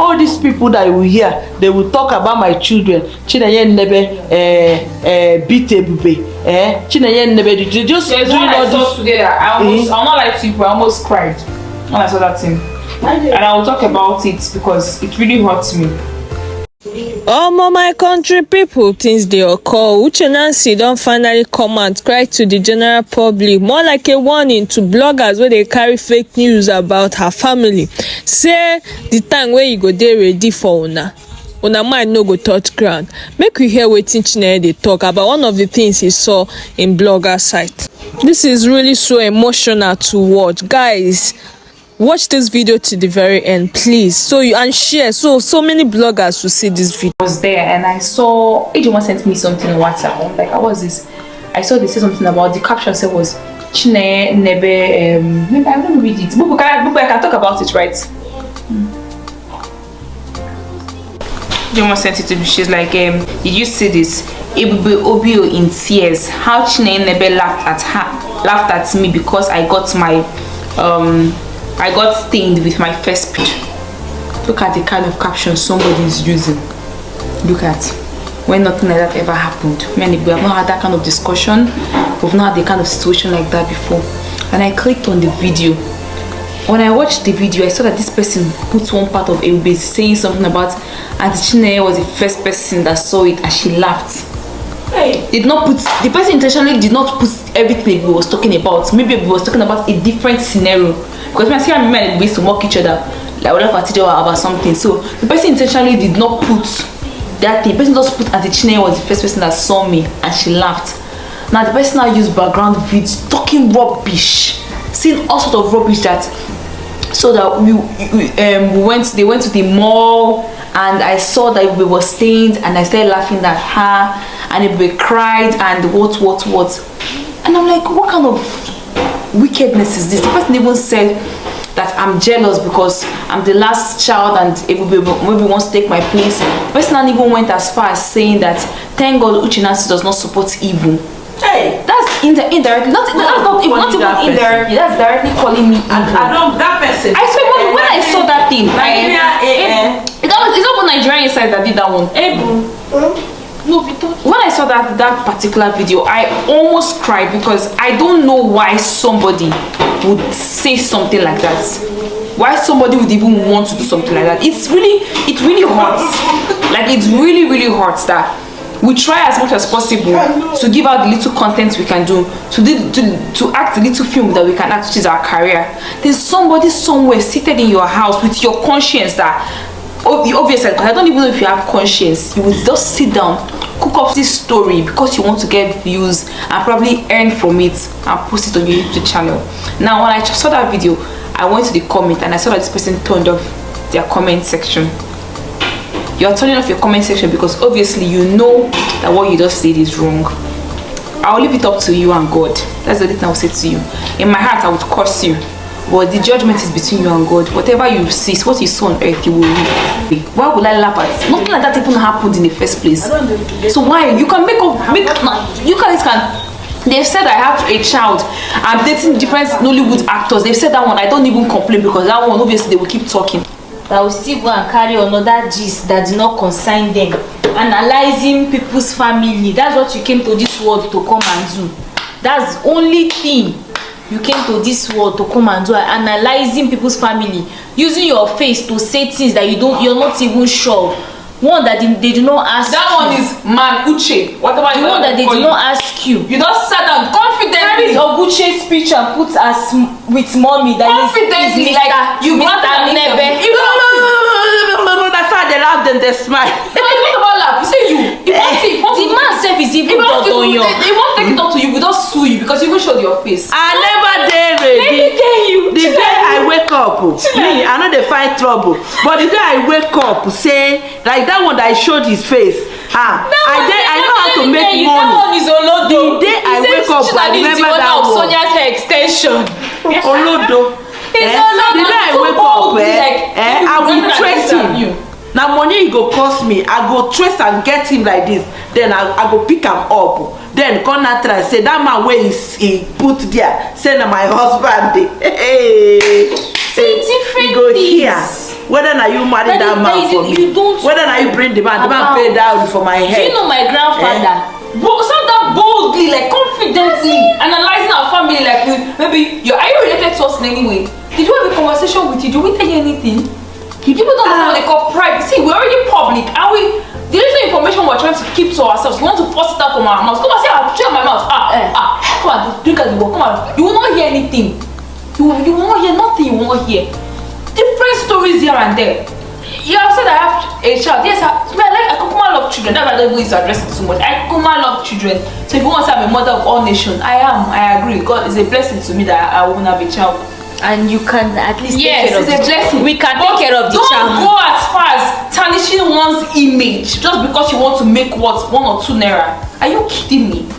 all these people that you will hear, they will talk about my children. Chinenye nebe beat Ebube. Chinenye nebe just doing all this together. I'm not like people. I almost cried when I saw that thing, and I will talk about it because it really hurts me. My country people, things they occur. Uche Nancy don't finally come and cry to the general public, more like a warning to bloggers where they carry fake news about her family. Say the time where you go there ready for una mind no go touch ground. Make we hear wetin Chinenye they talk about one of the things he saw in blogger site. This is really so emotional to watch, guys. Watch this video to the very end, please. So you and share so many bloggers will see this video. I was there and I saw Ejima sent me something on WhatsApp. I'm like, what was this? I saw they said something about the caption said was Chinenye nebe maybe I don't read it. Bubu, I can talk about it, right? Ejima sent it to me. She's like, did you see this? Ebube Obio in tears. How Chinenye nebe laughed at me because I got my I got stained with my first picture. Look at the kind of caption somebody is using. Look at when nothing like that ever happened. We have not had that kind of discussion. We've not had the kind of situation like that before. And I clicked on the video. When I watched the video, I saw that this person put one part of Ebube saying something about Auntie Chinenye was the first person that saw it and she laughed. Did not put the person intentionally did not put everything we was talking about. Maybe we was talking about a different scenario. Because when I see how men used to mock each other, like whatever teacher about something. So the person intentionally did not put that thing. The person just put Auntie Chinenye was the first person that saw me and she laughed. Now the person now used background videos talking rubbish, saying all sort of rubbish that so that they went to the mall and I saw that we were stained and I started laughing at her and we cried and what and I'm like, what kind of wickedness is this? The person even said that I'm jealous because I'm the last child and maybe wants to take my place. The person even went as far as saying that thank God Uche Nancy does not support evil. Hey, that's indirectly, not even indirectly, that's directly calling me evil. I don't that person. I swear when I saw that thing, it's not even Nigerian inside that did that one. No, when I saw that particular video, I almost cried because I don't know why somebody would say something like that. Why somebody would even want to do something like that. It really hurts. Like it really hurts that we try as much as possible to give out the little content we can do, to act the little film that we can act, which is our career. There's somebody somewhere seated in your house with your conscience that obviously, because I don't even know if you have conscience, you will just sit down, cook up this story because you want to get views and probably earn from it and post it on your YouTube channel. Now when I saw that video, I went to the comment and I saw that this person turned off their comment section. You're turning off your comment section because obviously you know that what you just said is wrong. I'll leave it up to you and God. That's the only thing I'll say to you. In my heart I would curse you, but the judgment is between you and God. Whatever you see, what you saw on earth, you will reap. Why would I laugh at? Nothing like that even happened in the first place. So why? You can you guys can. They've said I have a child. I'm dating different Nollywood actors. They've said that one. I don't even complain because that one obviously they will keep talking. I will still go and carry another gist that did not concern them. Analyzing people's family. That's what you came to this world to come and do. That's the only thing you came to this world to come and do. Analyzing people's family. Using your face to say things that you're not even sure. One that they do not ask that you. One is man Uche. Whatever the one that they do not ask you. You just sat down confidently. Of Uche's speech and put as with mommy that confidently is like you got that nebe. No, that's how they laugh then they smile. No, it's not about laugh. You say you. The man self is even not on you. He won't take it up to you. We just sue you because you even showed your face. I never dare ready. Let me tell you. The day I wake up, me, I know they find trouble. But the day I wake up, say like that one that I showed his face. I know how to make money. That one is Olodo. The day I wake up, I remember that one. Sonia's hair extension. Olodo. The day I wake up, I will trace him. Now money he go cost me. I go trace and get him like this. Then I go pick him up. Then come out and say that man where he put there. Say na my husband. Hey, different go things. here. whether na you marry that man for me, whether na you bring the man pay down for my head. Do you know my grandfather? Sound that boldly, like confidently, analyzing our family, like maybe are you related to us in any way? Did you have a conversation with you? Did we tell you anything? People don't know what they call pride. See, we're already public, and the little information we're trying to keep to ourselves, we want to force it out from our mouths. Come and say, I'll chew my mouth. Come on, drink at the wall. Come on, you will not hear anything. You will not hear nothing. You will not hear. Different stories here and there. You have said I have a child. Yes, I love children. That's why I don't use to address it too much. I love children. So if you want to have a mother of all nations, I am. I agree. God is a blessing to me that I won't have a child. And you can at least take care of it's a blessing. We can take care of the child. Don't go as far as tarnishing one's image just because you want to make one or two naira. Are you kidding me?